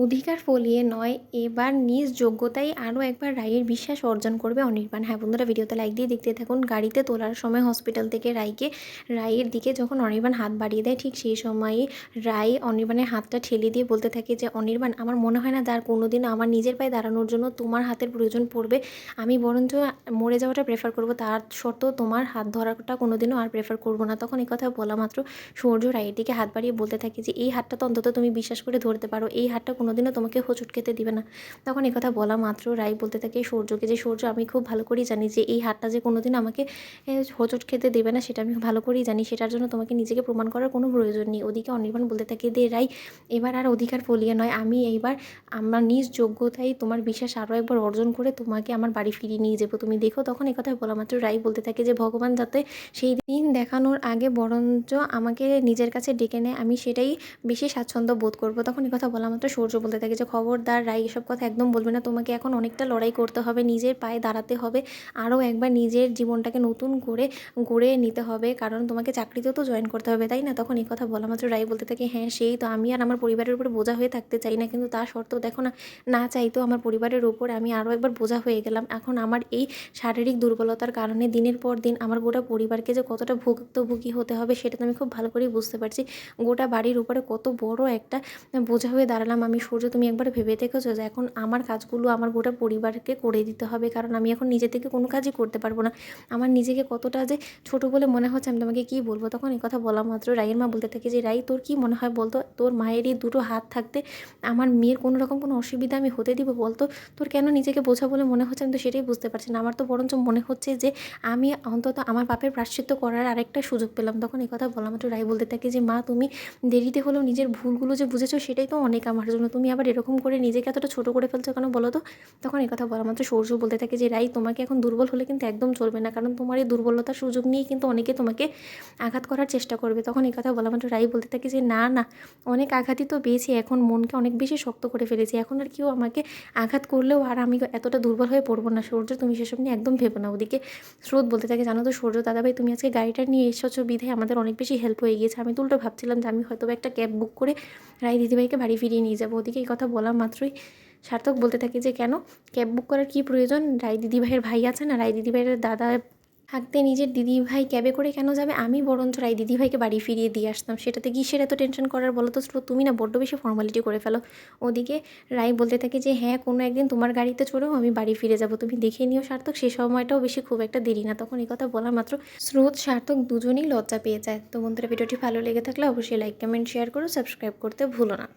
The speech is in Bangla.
অধিকার ফলিয়ে নয়, এবার নিজ যোগ্যতায় আরও একবার রায়ের বিশ্বাস অর্জন করবে অনির্বাণ। হ্যাঁ বন্ধুরা, ভিডিওতে লাইক দিয়ে দেখতে থাকুন। গাড়িতে তোলার সময় হসপিটাল থেকে রায়ের দিকে যখন অনির্বাণ হাত বাড়িয়ে দেয়, ঠিক সেই সময়ই রায় অনির্বাণের হাতটা ঠেলে দিয়ে বলতে থাকে যে, অনির্বাণ, আমার মনে হয় না যার কোনোদিনও আমার নিজের পায়ে দাঁড়ানোর জন্য তোমার হাতের প্রয়োজন পড়বে। আমি বরঞ্চ মরে যাওয়াটা প্রেফার করবো, তার সত্ত্বেও তোমার হাত ধরাটা কোনোদিনও আর প্রেফার করবো না। তখন এই কথা বলা মাত্র সূর্য রায়ের দিকে হাত বাড়িয়ে বলতে থাকে যে, এই হাতটা তো অন্তত তুমি বিশ্বাস করে ধরতে পারো, এই হাতটা কোনোদিনও তোমাকে হোঁচট খেতে দিবে না। তখন এই কথা বলা মাত্র রায় বলতে থাকে সূর্যকে যে, সূর্য, আমি খুব ভালো করেই জানি যে এই হাতটা যে কোনোদিন আমাকে হোঁচট খেতে দেবে না, সেটা আমি ভালো করেই জানি। সেটার জন্য তোমাকে নিজেকে প্রমাণ করার কোনো প্রয়োজন নেই। ওদিকে অনির্বাণ বলতে থাকে, দে রাই, এবার আর অধিকার ফলিয়ে নয়, আমি এইবার আমার নিজ যোগ্যতায় তোমার বিশ্বাস আরও একবার অর্জন করে তোমাকে আমার বাড়ি ফিরিয়ে নিয়ে যাবো, তুমি দেখো। তখন এই কথা বলা মাত্র রাই বলতে থাকে যে, ভগবান যাতে সেই দিন দেখানোর আগে বরঞ্চ আমাকে নিজের কাছে ডেকে নেয়, আমি সেটাই বেশি স্বাচ্ছন্দ্য বোধ করবো। তখন এই কথা বলা মাত্র সূর্য বলতে থাকে যে, খবরদার রাই, এসব কথা একদম বলবে না, তোমাকে এখন অনেকটা লড়াই করতে হবে, নিজের পায়ে দাঁড়াতে হবে, আরও একবার নিজের জীবনটাকে নতুন করে গড়ে নিতে হবে, কারণ তোমাকে চাকরিতেও তো জয়েন করতে হবে, তাই না? তখন এই কথা বলা মাত্র রাই বলতে থাকে, হ্যাঁ সেই তো, আমি আর আমার পরিবারের উপরে বোঝা হয়ে থাকতে চাই না, কিন্তু তা সত্ত্বেও দেখো না, না চাইতো আমার পরিবারের উপর আমি আরও একবার বোঝা হয়ে গেলাম। এখন আমার এই শারীরিক দুর্বলতার কারণে দিনের পর দিন আমার গোটা পরিবারকে যে কতটা ভুক্তভোগী হতে হবে, সেটা তো আমি খুব ভালো করেই বুঝতে পারছি। গোটা বাড়ির উপরে কত বড় একটা বোঝা হয়ে দাঁড়ালাম আমি। সূর্য, তুমি একবার ভেবে দেখেছো যে এখন আমার কাজগুলো আমার গোটা পরিবারকে করে দিতে হবে, কারণ আমি এখন নিজে থেকে কোনো কাজই করতে পারবো না। আমার নিজেকে কতটা যে ছোট বলে মনে হচ্ছে, আমি তোমাকে কী বলবো। তখন এই কথা বলা মাত্র রাইয়ের মা বলতে থাকে যে, রাই, তোর কি মনে হয় বলতো, তোর মায়েরই দুটো হাত থাকতে আমার মেয়ের কোনো রকম কোনো অসুবিধা আমি হতে দিব বলতো? তোর কেন নিজেকে বোঝা বলে মনে হচ্ছে, আমি তো সেটাই বুঝতে পারছি না। আমার তো বরঞ্চ মনে হচ্ছে যে আমি অন্তত আমার পাপের প্রায়শ্চিত্ত করার আরেকটা সুযোগ পেলাম। তখন এই কথা বলা মাত্র রাই বলতে থাকে যে, মা, তুমি দেরিতে হলেও নিজের ভুলগুলো যে বুঝেছো, সেটাই তো অনেক আমার জন্য। তুমি আবার এরকম করে নিজেকে এতটা ছোটো করে ফেলছো কেন বলো তো? তখন এই কথা বলা মাত্র সূর্য বলতে থাকে যে, রাই, তোমাকে এখন দুর্বল হলে কিন্তু একদম চলবে না, কারণ তোমার এই দুর্বলতার সুযোগ নিয়েই কিন্তু অনেকে তোমাকে আঘাত করার চেষ্টা করবে। তখন এই কথা বলা মাত্র রাই বলতে থাকে যে, না না, অনেক আঘাতই তো পেয়েছি, এখন মনকে অনেক বেশি শক্ত করে ফেলেছি, এখন আর কেউ আমাকে আঘাত করলেও আর আমি এতটা দুর্বল হয়ে পড়বো না। সূর্য, তুমি সেসব নিয়ে একদম ভেবো না। ওদিকে স্রোত বলতে থাকে, জানো তো সূর্য দাদাভাই, তুমি আজকে গাড়িটা নিয়ে এসেছো বিধায় আমাদের অনেক বেশি হেল্প হয়ে গিয়েছে। আমি তো উল্টো ভাবছিলাম যে আমি হয়তো একটা ক্যাব বুক করে রায় দিদিভাইকে বাড়ি ফিরিয়ে নিয়ে যাবো। ওদিকে এই কথা বলা মাত্রই সার্থক বলতে থাকে যে, কেন, ক্যাব বুক করার কী প্রয়োজন? রায় দিদিভাইয়ের ভাই আছে না, রায় দিদিভাইয়ের দাদা থাকতে নিজের দিদিভাই ক্যাবে করে কেন যাবে? আমি বরঞ্চ রায় দিদিভাইকে বাড়ি ফিরিয়ে দিয়ে আসতাম, সেটাতে কিসের এত টেনশন করার বলো তো স্রোত? তুমি না বড্ড বেশি ফর্মালিটি করে ফেলো। ওদিকে রায় বলতে থাকে যে, হ্যাঁ, কোনো একদিন তোমার গাড়িতে চড়েও আমি বাড়ি ফিরে যাব, তুমি দেখে নিও সার্থক, সে সময়টাও বেশি খুব একটা দেরি না। তখন এই কথা বলা মাত্র স্রোত সার্থক দুজনেই লজ্জা পেয়ে যায়। তো বন্ধুরা, ভিডিওটি ভালো লেগে থাকলে অবশ্যই লাইক, কমেন্ট, শেয়ার করো, সাবস্ক্রাইব করতে ভুলো না।